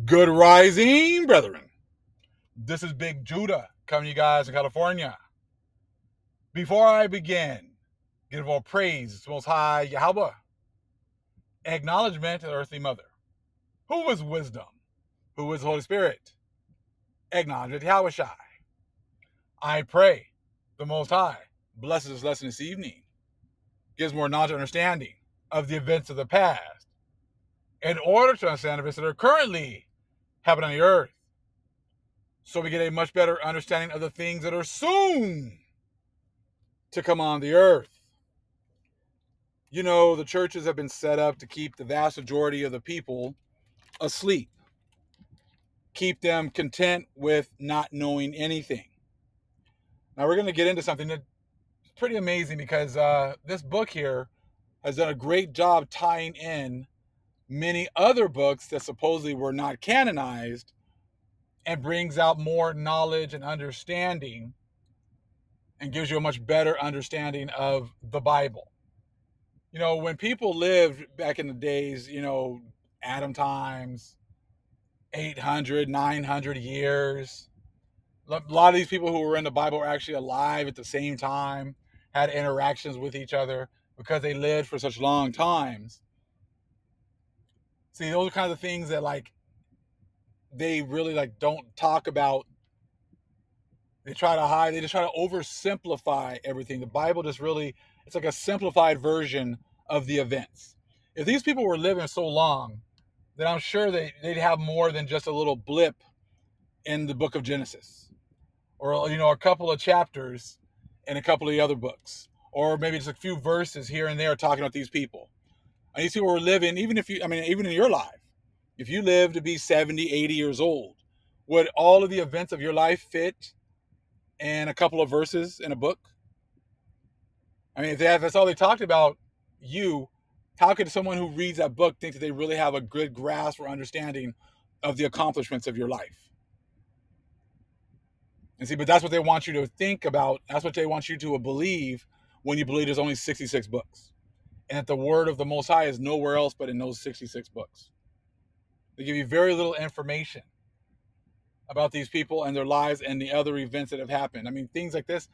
Good rising, brethren. This is Big Judah coming to you guys in California. Before I begin, give all praise to Most High Yahweh. Acknowledgement to the Earthly Mother. Who is wisdom? Who is the Holy Spirit? Acknowledgement to Yahweh Shai. I pray the Most High blesses this lesson this evening, gives more knowledge and understanding of the events of the past in order to understand events that are currently happening on the earth, so we get a much better understanding of the things that are soon to come on the earth. You know, the churches have been set up to keep the vast majority of the people asleep, keep them content with not knowing anything. Now, we're going to get into something that's pretty amazing because this book here has done a great job tying in many other books that supposedly were not canonized and brings out more knowledge and understanding and gives you a much better understanding of the Bible. You know, when people lived back in the days, Adam times, 800, 900 years, a lot of these people who were in the Bible were actually alive at the same time, had interactions with each other because they lived for such long times. See, those are kind of the things that they really don't talk about. They try to hide, they just try to oversimplify everything. The Bible just really, it's like a simplified version of the events. If these people were living so long, then I'm sure they'd have more than just a little blip in the book of Genesis, or a couple of chapters in a couple of the other books, or maybe just a few verses here and there talking about these people. And these people were living, even in your life, if you live to be 70, 80 years old, would all of the events of your life fit in a couple of verses in a book? I mean, if that's all they talked about, how could someone who reads that book think that they really have a good grasp or understanding of the accomplishments of your life? And see, but that's what they want you to think about. That's what they want you to believe when you believe there's only 66 books. And that the word of the Most High is nowhere else but in those 66 books. They give you very little information about these people and their lives and the other events that have happened. I mean, things like this,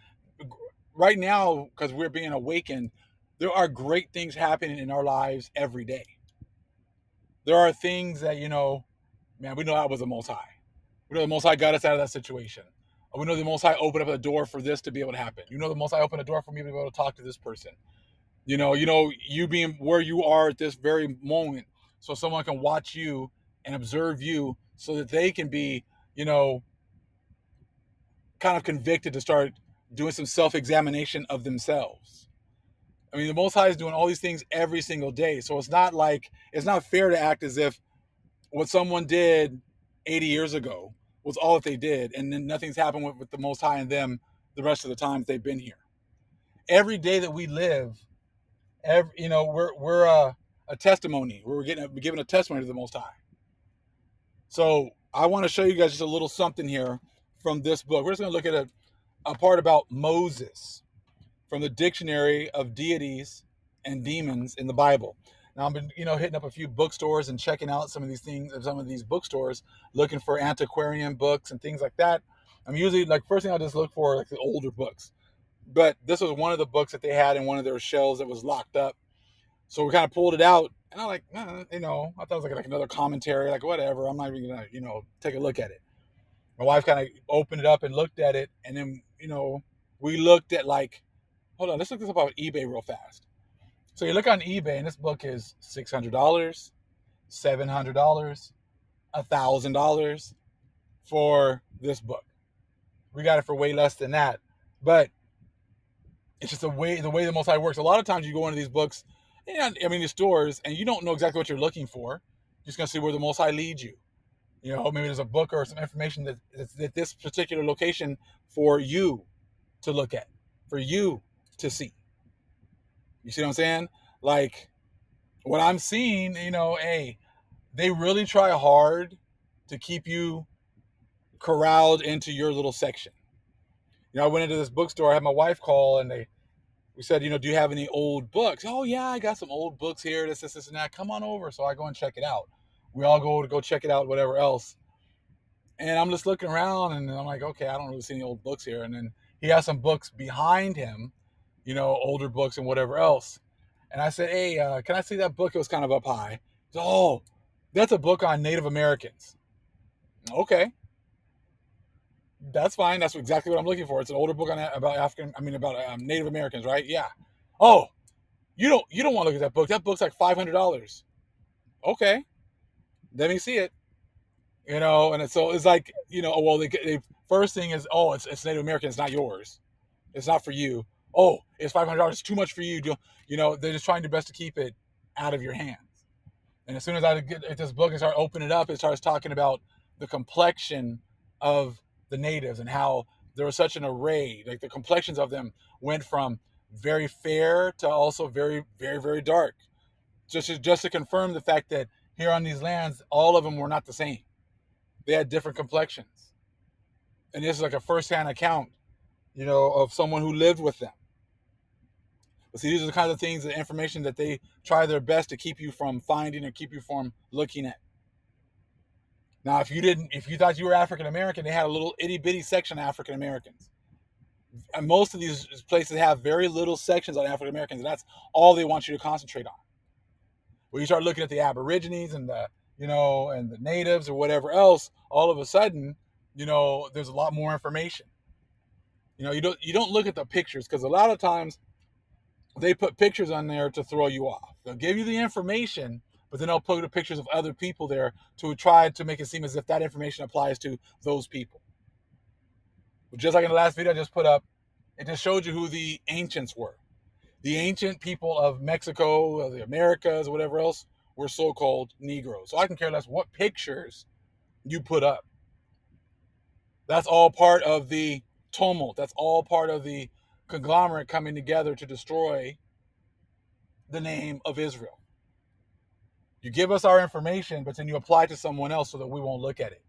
right now, because we're being awakened, there are great things happening in our lives every day. There are things that, man, we know that was the Most High. We know the Most High got us out of that situation. We know the Most High opened up a door for this to be able to happen. The Most High opened a door for me to be able to talk to this person. You being where you are at this very moment, so someone can watch you and observe you so that they can be, kind of convicted to start doing some self-examination of themselves. I mean, the Most High is doing all these things every single day. So it's not fair to act as if what someone did 80 years ago was all that they did, and then nothing's happened with the Most High and them the rest of the time they've been here. Every day that we live, we're a testimony. We're given a testimony to the Most High. So I want to show you guys just a little something here from this book. We're just going to look at a part about Moses from the Dictionary of Deities and Demons in the Bible. Now I've been, hitting up a few bookstores and checking out some of these bookstores, looking for antiquarian books and things like that. I'm usually first thing I just look for the older books, but this was one of the books that they had in one of their shelves that was locked up. So we kind of pulled it out, and I'm like, I thought it was like another commentary, whatever. I'm not even gonna, take a look at it. My wife kind of opened it up and looked at it, and then, we looked at hold on, let's look this up on eBay real fast. So you look on eBay, and this book is $600, $700, $1,000 for this book. We got it for way less than that, but it's just the way the Most High works. A lot of times you go into these books, these stores, and you don't know exactly what you're looking for. You're just gonna see where the Most High leads you. Maybe there's a book or some information that's at this particular location for you to look at, for you to see. You see what I'm saying? What I'm seeing, they really try hard to keep you corralled into your little section. I went into this bookstore, I had my wife call, and we said, do you have any old books? Oh yeah, I got some old books here, this, and that. Come on over. So I go and check it out. We all go check it out, whatever else. And I'm just looking around, and I'm like, okay, I don't really see any old books here. And then he has some books behind him, older books and whatever else. And I said, hey, can I see that book? It was kind of up high. He said, oh, that's a book on Native Americans. Okay, that's fine. That's exactly what I'm looking for. It's an older book about Native Americans, right? Yeah. Oh, you don't want to look at that book. That book's like $500. Okay, let me see it. So it's like, well, they first thing is, oh, it's Native American, it's not yours, it's not for you. Oh, it's $500, too much for you. They're just trying their best to keep it out of your hands. And as soon as I get at this book and start opening it up, it starts talking about the complexion of the natives and how there was such an array. Like the complexions of them went from very fair to also very, very, very dark. Just to confirm the fact that here on these lands, all of them were not the same. They had different complexions. And this is like a first-hand account, of someone who lived with them. But see, these are the kinds of things, the information that they try their best to keep you from finding or keep you from looking at. Now, if you thought you were African American, they had a little itty bitty section of African Americans. And most of these places have very little sections on African Americans, and that's all they want you to concentrate on. When you start looking at the Aborigines and and the natives or whatever else, all of a sudden, there's a lot more information. You don't look at the pictures, because a lot of times they put pictures on there to throw you off. They'll give you the information, but then they'll put the pictures of other people there to try to make it seem as if that information applies to those people. But just like in the last video I just put up, it just showed you who the ancients were. The ancient people of Mexico, the Americas, whatever else, were so-called Negroes. So I can care less what pictures you put up. That's all part of the tumult. That's all part of the conglomerate coming together to destroy the name of Israel. You give us our information, but then you apply it to someone else so that we won't look at it.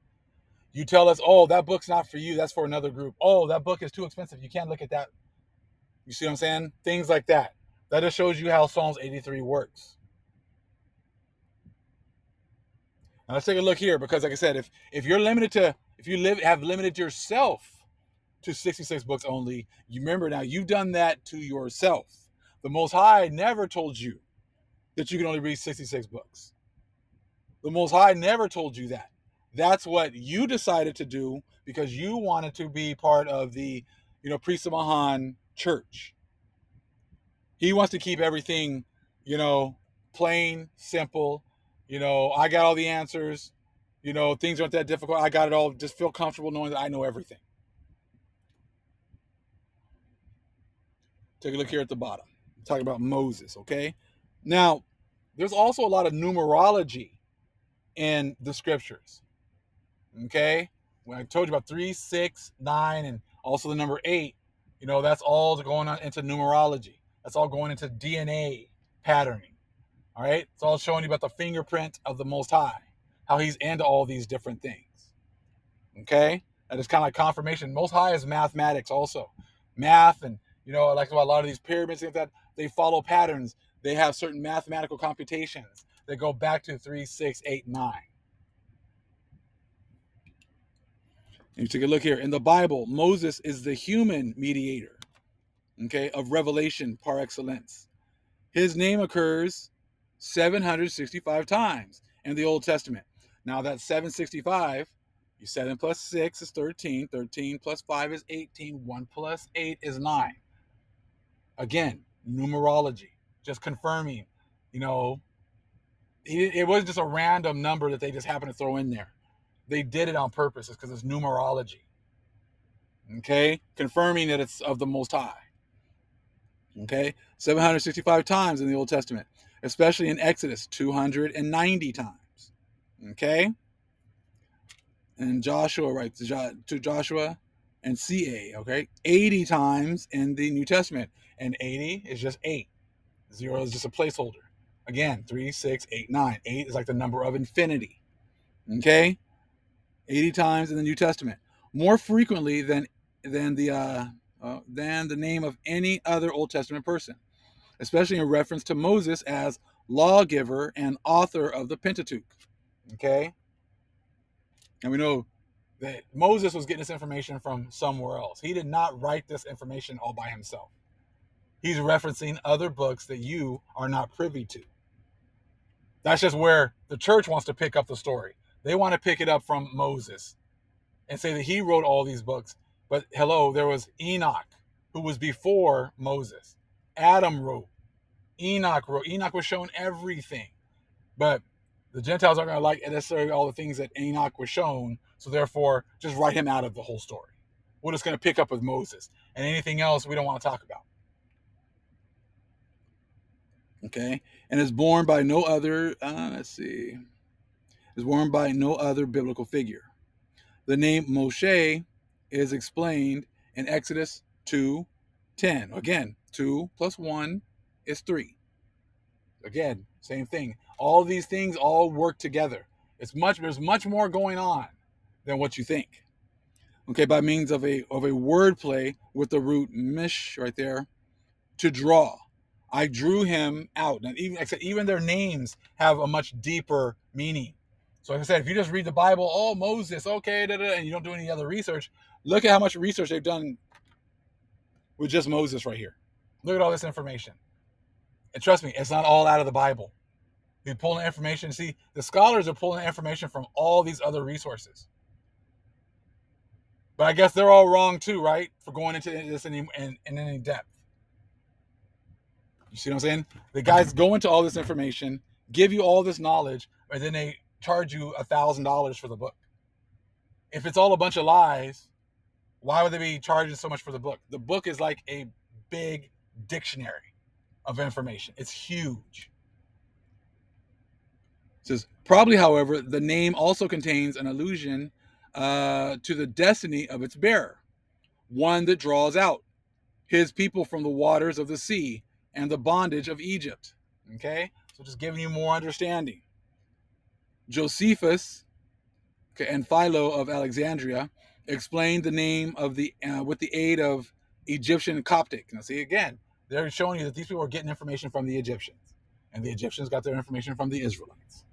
You tell us, oh, that book's not for you, that's for another group. Oh, that book is too expensive, you can't look at that. You see what I'm saying? Things like that. That just shows you how Psalms 83 works. Now let's take a look here, because like I said, if you have limited yourself to 66 books only, you remember now you've done that to yourself. The Most High never told you that you can only read 66 books. The Most High never told you that. That's what you decided to do because you wanted to be part of the, Priest of Mahan church. He wants to keep everything, plain, simple. I got all the answers. Things aren't that difficult. I got it all. Just feel comfortable knowing that I know everything. Take a look here at the bottom. Talking about Moses, okay? Now, there's also a lot of numerology in the scriptures, okay? When I told you about 3, 6, 9, and also the number 8, that's all going on into numerology. That's all going into DNA patterning, all right? It's all showing you about the fingerprint of the Most High, how he's into all these different things, okay? That is kind of like confirmation. Most High is mathematics also. Math and, like a lot of these pyramids and that, they follow patterns. They have certain mathematical computations that go back to 3, 6, 8, 9. And you take a look here. In the Bible, Moses is the human mediator, okay, of revelation par excellence. His name occurs 765 times in the Old Testament. Now that's 765. 7 plus 6 is 13. 13 plus 5 is 18. 1 plus 8 is 9. Again, numerology. Just confirming, it wasn't just a random number that they just happened to throw in there. They did it on purpose because it's numerology. Okay? Confirming that it's of the Most High. Okay? 765 times in the Old Testament, especially in Exodus, 290 times. Okay? And Joshua, right, to Joshua and CA, okay? 80 times in the New Testament. And 80 is just 8. 0 is just a placeholder. Again, 3, 6, 8, 9. 8 is like the number of infinity. Okay? 80 times in the New Testament. More frequently than the name of any other Old Testament person, especially in reference to Moses as lawgiver and author of the Pentateuch. Okay? And we know that Moses was getting this information from somewhere else. He did not write this information all by himself. He's referencing other books that you are not privy to. That's just where the church wants to pick up the story. They want to pick it up from Moses and say that he wrote all these books. But hello, there was Enoch, who was before Moses. Adam wrote. Enoch wrote. Enoch was shown everything. But the Gentiles aren't going to like necessarily all the things that Enoch was shown. So therefore, just write him out of the whole story. We're just going to pick up with Moses. And anything else we don't want to talk about. Okay? And is born by no other, is born by no other biblical figure. The name Moshe is explained in Exodus 2:10. Again, 2 plus 1 is 3. Again, same thing. All these things all work together. There's much more going on than what you think. Okay, by means of a wordplay with the root mish right there, to draw. I drew him out. And even their names have a much deeper meaning. So like I said, if you just read the Bible, oh, Moses, okay, and you don't do any other research, look at how much research they've done with just Moses right here. Look at all this information. And trust me, it's not all out of the Bible. They're pulling information. See, the scholars are pulling information from all these other resources. But I guess they're all wrong too, right? For going into this in any depth. You see what I'm saying? The guys go into all this information, give you all this knowledge, and then they charge you $1,000 for the book. If it's all a bunch of lies, why would they be charging so much for the book? The book is like a big dictionary of information. It's huge. It says, probably, however, the name also contains an allusion to the destiny of its bearer, one that draws out his people from the waters of the sea and the bondage of Egypt. Okay? So just giving you more understanding. Josephus and Philo of Alexandria explained the name of the with the aid of Egyptian Coptic. Now see, again, they're showing you that these people are getting information from the Egyptians, and the Egyptians got their information from the Israelites.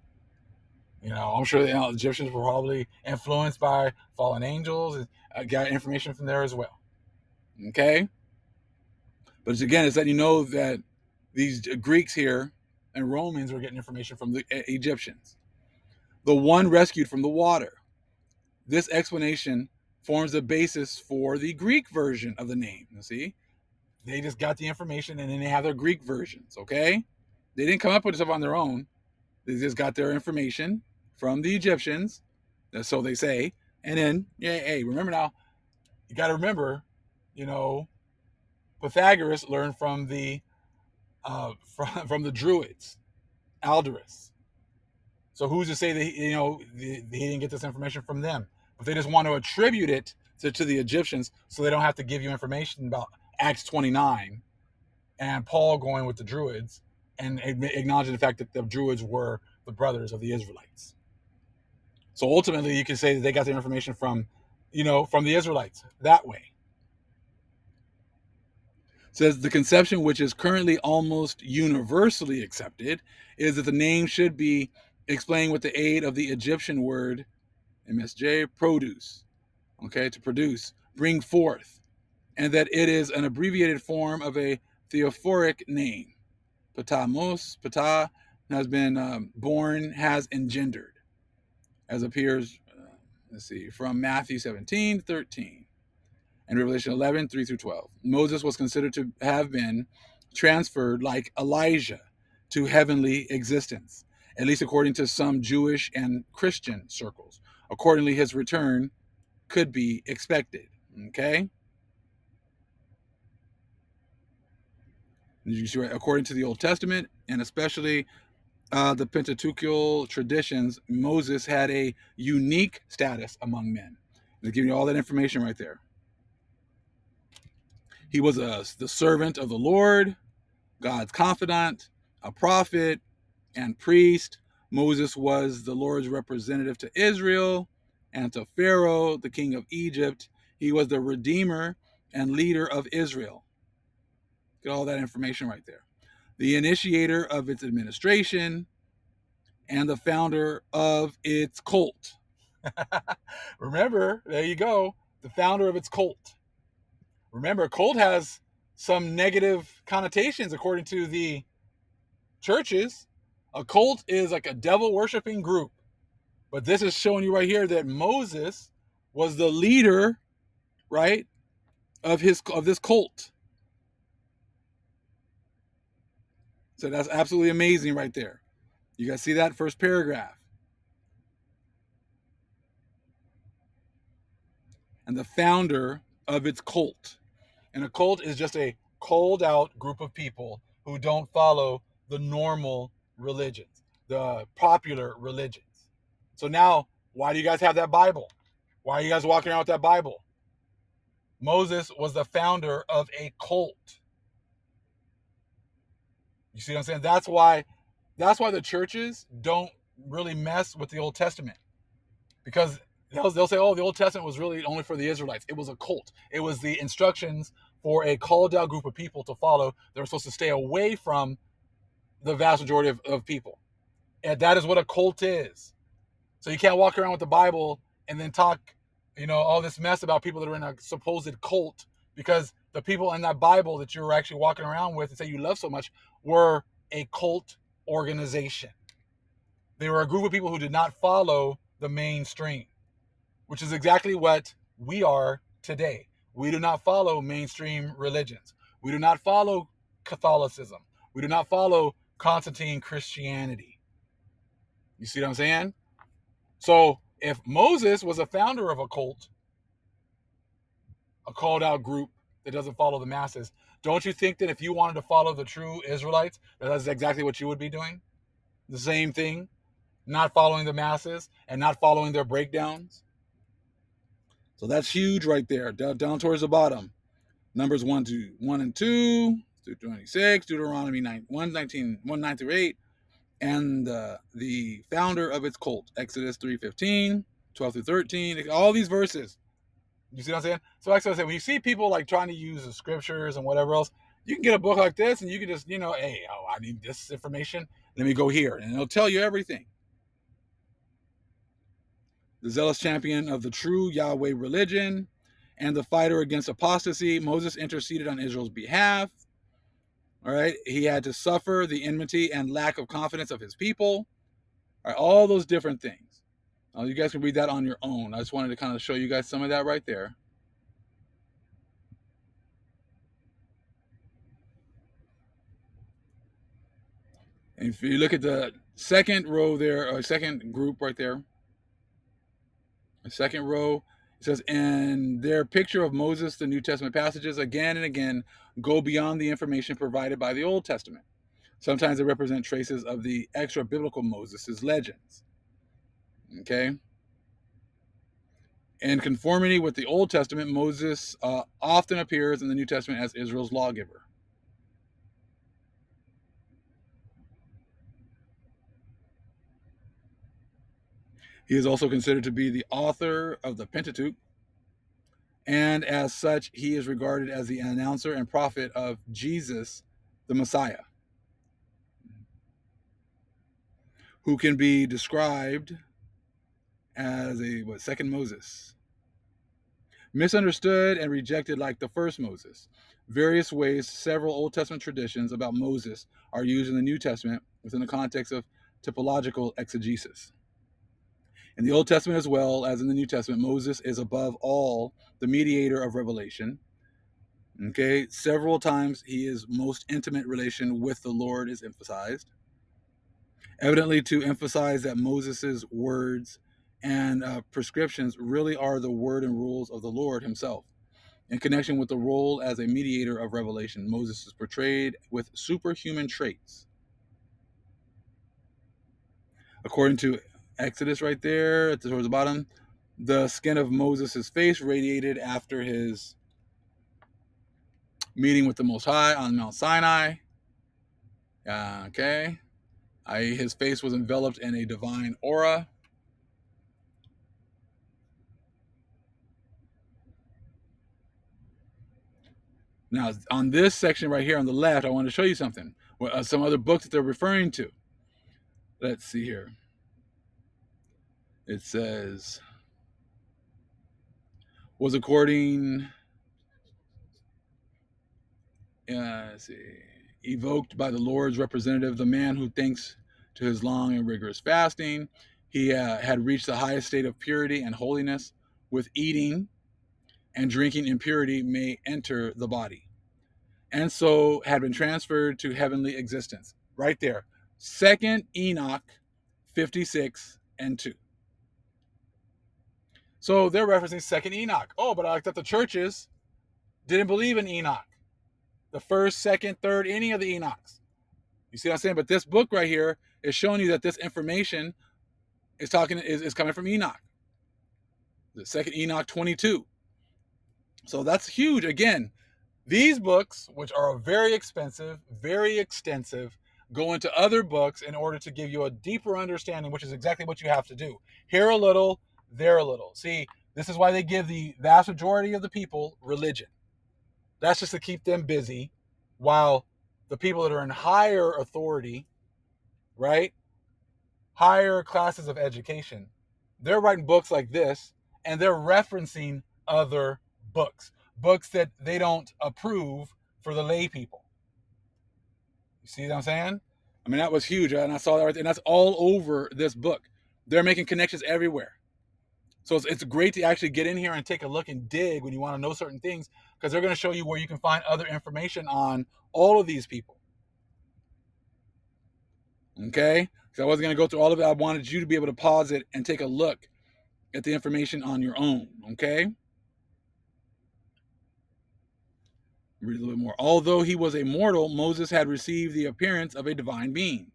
You know, I'm sure the Egyptians were probably influenced by fallen angels and got information from there as well. Okay? But again, it's letting you know that these Greeks here and Romans were getting information from the Egyptians. The one rescued from the water. This explanation forms the basis for the Greek version of the name. You see? They just got the information and then they have their Greek versions, okay? They didn't come up with stuff on their own. They just got their information from the Egyptians, so they say. And then, hey, remember now, you got to remember, Pythagoras learned from the from the Druids, Alderus. So who's to say that he didn't get this information from them? But they just want to attribute it to the Egyptians, so they don't have to give you information about Acts 29 and Paul going with the Druids and acknowledging the fact that the Druids were the brothers of the Israelites. So ultimately, you can say that they got their information from the Israelites that way. It says the conception, which is currently almost universally accepted, is that the name should be explained with the aid of the Egyptian word MSJ, produce, okay, to produce, bring forth, and that it is an abbreviated form of a theophoric name. Ptah has been born, has engendered, as appears, from Matthew 17:13 and Revelation 11:3-12. Moses was considered to have been transferred like Elijah to heavenly existence, at least according to some Jewish and Christian circles. Accordingly, his return could be expected. Okay? You see, according to the Old Testament, and especially the Pentateuchal traditions, Moses had a unique status among men. They're giving you all that information right there. He was the servant of the Lord, God's confidant, a prophet, and priest. Moses was the Lord's representative to Israel and to Pharaoh, the king of Egypt. He was the redeemer and leader of Israel. Get all that information right there. The initiator of its administration, and the founder of its cult. Remember, there you go, the founder of its cult. Remember, cult has some negative connotations according to the churches. A cult is like a devil worshiping group. But this is showing you right here that Moses was the leader, right, of this cult. So that's absolutely amazing right there. You guys see that first paragraph. And the founder of its cult. And a cult is just a called out group of people who don't follow the normal religions, the popular religions. So now, why do you guys have that Bible? Why are you guys walking around with that Bible? Moses was the founder of a cult. You see what I'm saying? That's why the churches don't really mess with the Old Testament. Because they'll say, oh, the Old Testament was really only for the Israelites. It was a cult. It was the instructions for a called out group of people to follow. They're supposed to stay away from the vast majority of people. And that is what a cult is. So you can't walk around with the Bible and then talk, all this mess about people that are in a supposed cult, because the people in that Bible that you're actually walking around with and say you love so much were a cult organization. They were a group of people who did not follow the mainstream, which is exactly what we are today. We do not follow mainstream religions. We do not follow Catholicism. We do not follow Constantine Christianity. You see what I'm saying? So if Moses was a founder of a cult, a called out group that doesn't follow the masses, don't you think that if you wanted to follow the true Israelites, that's exactly what you would be doing? The same thing, not following the masses and not following their breakdowns. So that's huge right there, down towards the bottom. Numbers 1 and 2, through 26, Deuteronomy 1 9 through 8, and the founder of its cult, Exodus 3:15, 12 through 13, all these verses. You see what I'm saying? So like I said, when you see people like trying to use the scriptures and whatever else, you can get a book like this and you can just, hey, I need this information. Let me go here. And it'll tell you everything. The zealous champion of the true Yahweh religion and the fighter against apostasy, Moses interceded on Israel's behalf. All right. He had to suffer the enmity and lack of confidence of his people. All right. All those different things. You guys can read that on your own. I just wanted to kind of show you guys some of that right there. And if you look at the second row there, or second group right there, the second row, it says, and their picture of Moses, the New Testament passages, again and again, go beyond the information provided by the Old Testament. Sometimes they represent traces of the extra biblical Moses' legends. Okay? In conformity with the Old Testament, Moses often appears in the New Testament as Israel's lawgiver. He is also considered to be the author of the Pentateuch, and as such, he is regarded as the announcer and prophet of Jesus, the Messiah, who can be described as a second Moses. Misunderstood and rejected like the first Moses. Various ways, several Old Testament traditions about Moses are used in the New Testament within the context of typological exegesis. In the Old Testament as well as in the New Testament, Moses is above all the mediator of revelation. Okay, several times his most intimate relation with the Lord is emphasized, evidently to emphasize that Moses's words and prescriptions really are the word and rules of the Lord himself. In connection with the role as a mediator of revelation, Moses is portrayed with superhuman traits. According to Exodus right there, towards the bottom, the skin of Moses' face radiated after his meeting with the Most High on Mount Sinai. Okay. His face was enveloped in a divine aura. Now, on this section right here on the left, I want to show you something. Some other books that they're referring to. Let's see here. It says, was according, let's see, evoked by the Lord's representative, the man who thanks to his long and rigorous fasting, he had reached the highest state of purity and holiness. With eating and drinking impurity may enter the body, and so had been transferred to heavenly existence. Right there. Second Enoch 56 and 2. So they're referencing Second Enoch. Oh, but I like that the churches didn't believe in Enoch. The first, second, third, any of the Enochs. You see what I'm saying? But this book right here is showing you that this information is coming from Enoch. The second Enoch 22. So that's huge. Again, these books, which are very expensive, very extensive, go into other books in order to give you a deeper understanding, which is exactly what you have to do. Here a little, there a little. See, this is why they give the vast majority of the people religion. That's just to keep them busy, while the people that are in higher authority, right, higher classes of education, they're writing books like this, and they're referencing other books that they don't approve for the lay people. You see what I'm saying? I mean, that was huge, and I saw that right there, and that's all over this book. They're making connections everywhere. So it's great to actually get in here and take a look and dig when you want to know certain things, because they're going to show you where you can find other information on all of these people. Okay? Because I wasn't going to go through all of it. I wanted you to be able to pause it and take a look at the information on your own. Okay? Read a little bit more. Although he was a mortal, Moses had received the appearance of a divine being.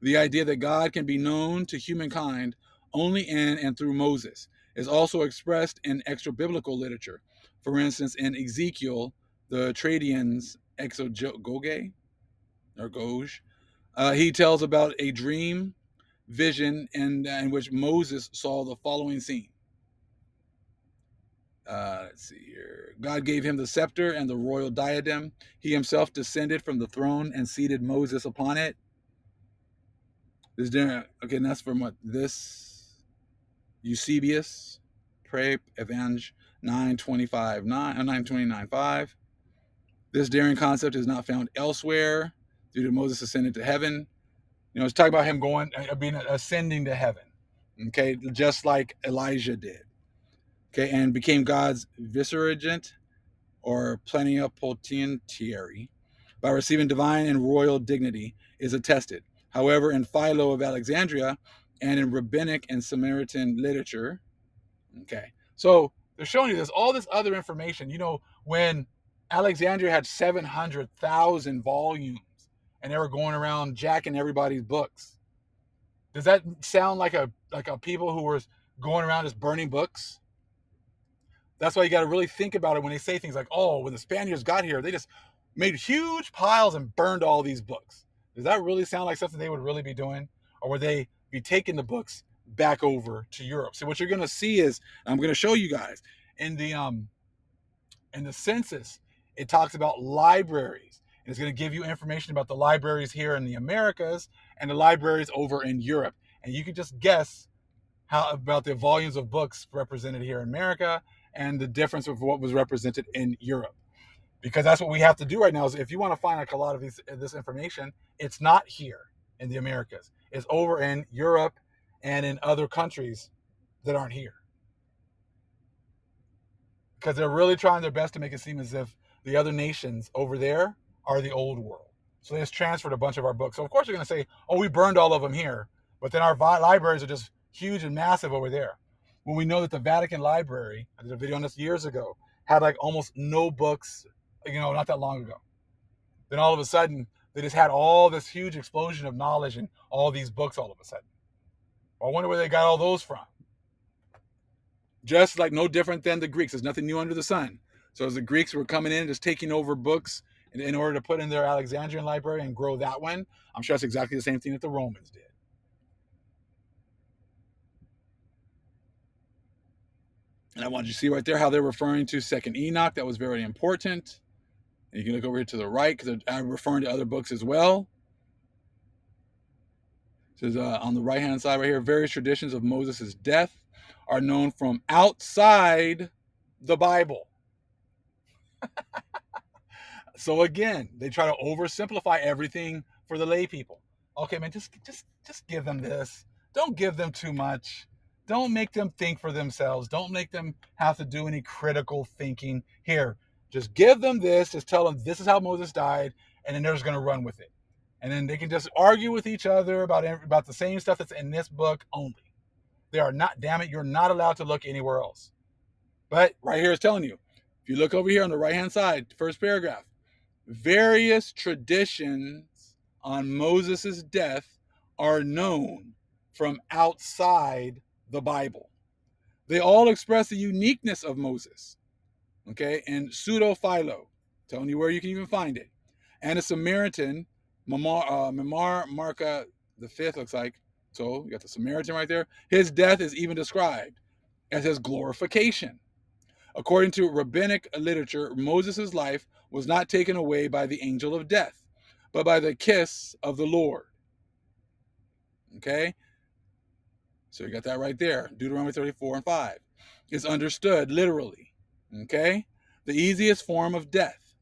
The idea that God can be known to humankind only in and through Moses is also expressed in extra biblical literature. For instance, in Ezekiel, the Tradians exogoge or Goge, he tells about a dream vision in which Moses saw the following scene. Let's see here. God gave him the scepter and the royal diadem. He himself descended from the throne and seated Moses upon it. This dinner, okay, and that's from what this Eusebius, Prep, Evang 929.5. This daring concept is not found elsewhere due to Moses ascended to heaven. You know, it's talking about him ascending to heaven. Okay, just like Elijah did. Okay, and became God's vicegerent or plenipotentiary by receiving divine and royal dignity is attested. However, in Philo of Alexandria and in rabbinic and Samaritan literature, okay, so they're showing you this, all this other information. You know, when Alexandria had 700,000 volumes and they were going around jacking everybody's books, does that sound like a people who were going around just burning books? That's why you got to really think about it when they say things like, oh, when the Spaniards got here, they just made huge piles and burned all these books. Does that really sound like something they would really be doing? Or would they be taking the books back over to Europe? So what you're going to see is, I'm going to show you guys, in the census, it talks about libraries. And it's going to give you information about the libraries here in the Americas and the libraries over in Europe. And you can just guess how about the volumes of books represented here in America and the difference of what was represented in Europe. Because that's what we have to do right now. Is if you want to find like a lot of this information, it's not here in the Americas. It's over in Europe and in other countries that aren't here. Because they're really trying their best to make it seem as if the other nations over there are the old world. So they just transferred a bunch of our books. So of course you're going to say, oh, we burned all of them here. But then our libraries are just huge and massive over there. When we know that the Vatican Library, I did a video on this years ago, had like almost no books, not that long ago. Then all of a sudden, they just had all this huge explosion of knowledge and all these books all of a sudden. I wonder where they got all those from. Just like no different than the Greeks. There's nothing new under the sun. So as the Greeks were coming in, just taking over books in order to put in their Alexandrian library and grow that one, I'm sure that's exactly the same thing that the Romans did. And I wanted you to see right there how they're referring to Second Enoch. That was very important. And you can look over here to the right because I'm referring to other books as well. It says on the right-hand side right here, various traditions of Moses' death are known from outside the Bible. So again, they try to oversimplify everything for the lay people. Okay, man, just give them this. Don't give them too much. Don't make them think for themselves. Don't make them have to do any critical thinking. Here, just give them this. Just tell them this is how Moses died, and then they're just going to run with it. And then they can just argue with each other about the same stuff that's in this book only. They are not. Damn it, you're not allowed to look anywhere else. But right here is telling you. If you look over here on the right-hand side, first paragraph, various traditions on Moses' death are known from outside the Bible. They all express the uniqueness of Moses, okay, and pseudo-philo, telling you where you can even find it. And a Samaritan, Memar Marca the fifth, looks like. So you got the Samaritan right there. His death is even described as his glorification. According to rabbinic literature, Moses' life was not taken away by the angel of death, but by the kiss of the Lord. Okay? So you got that right there. Deuteronomy 34 and 5. It's understood literally. Okay? The easiest form of death.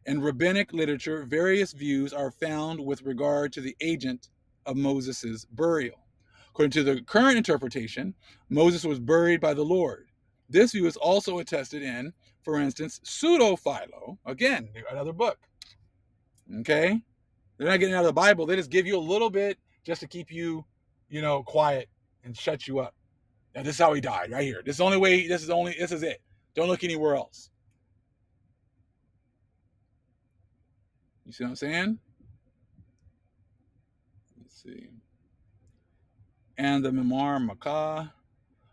In rabbinic literature, various views are found with regard to the agent of Moses' burial. According to the current interpretation, Moses was buried by the Lord. This view is also attested in, for instance, Pseudo-Philo, again, another book. Okay? They're not getting out of the Bible. They just give you a little bit just to keep you, quiet and shut you up. Now, this is how he died, right here. This is it. Don't look anywhere else. You see what I'm saying? Let's see. And the Memar Makah.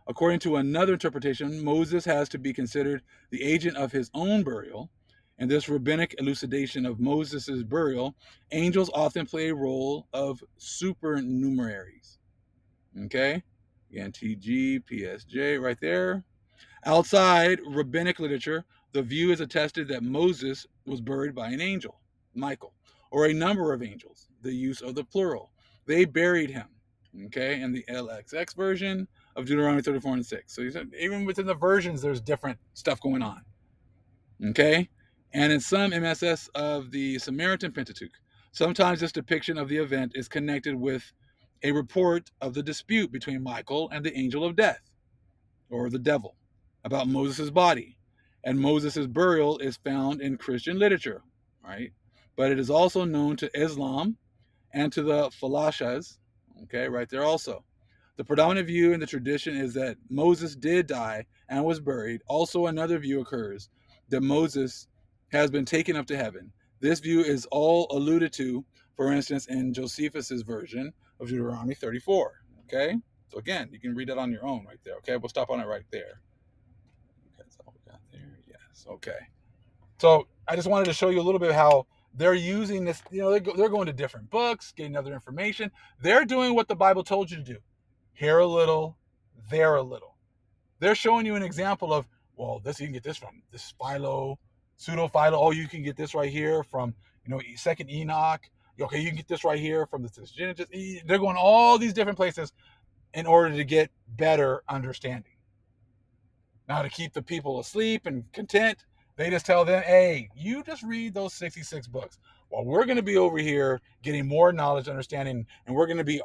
According to another interpretation, Moses has to be considered the agent of his own burial. In this rabbinic elucidation of Moses' burial, angels often play a role of supernumeraries. Okay? Again, TG, PSJ right there. Outside rabbinic literature, the view is attested that Moses was buried by an angel, Michael, or a number of angels, the use of the plural. They buried him. Okay? In the LXX version of Deuteronomy 34 and 6. So even within the versions, there's different stuff going on. Okay? And in some MSS of the Samaritan Pentateuch, sometimes this depiction of the event is connected with a report of the dispute between Michael and the angel of death, or the devil, about Moses' body. And Moses' burial is found in Christian literature, right? But it is also known to Islam and to the Falashas, okay, right there also. The predominant view in the tradition is that Moses did die and was buried. Also, another view occurs that Moses has been taken up to heaven. This view is all alluded to, for instance, in Josephus's version of Deuteronomy 34. Okay? So again, you can read that on your own right there. Okay, we'll stop on it right there. Okay, that's all we got there. Yes. Okay. So I just wanted to show you a little bit how they're using this. They're going to different books, getting other information. They're doing what the Bible told you to do. Here a little, there a little. They're showing you an example of, well, this you can get this from this Philo, pseudo-Philo. Oh, you can get this right here from, Second Enoch. Okay, you can get this right here from the Genesis. They're going all these different places in order to get better understanding. Now, to keep the people asleep and content, they just tell them, hey, you just read those 66 books. Well, we're going to be over here getting more knowledge, understanding, and we're going to be,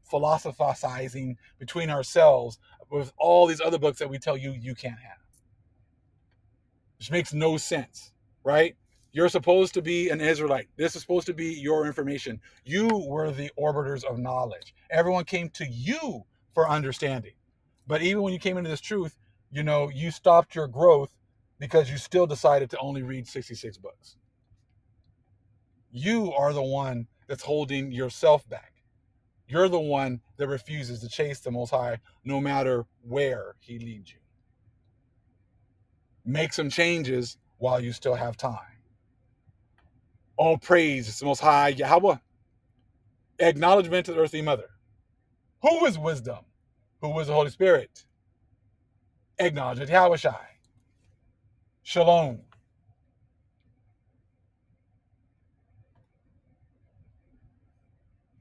philosophizing between ourselves with all these other books that we tell you you can't have. Which makes no sense, right? You're supposed to be an Israelite. This is supposed to be your information. You were the orbiters of knowledge. Everyone came to you for understanding. But even when you came into this truth, you stopped your growth because you still decided to only read 66 books. You are the one that's holding yourself back. You're the one that refuses to chase the Most High no matter where he leads you. Make some changes while you still have time. All praise is the Most High Yahweh. Acknowledgement to the earthly mother. Who is wisdom? Who is the Holy Spirit? Acknowledgement to Yahweh Shai. Shalom.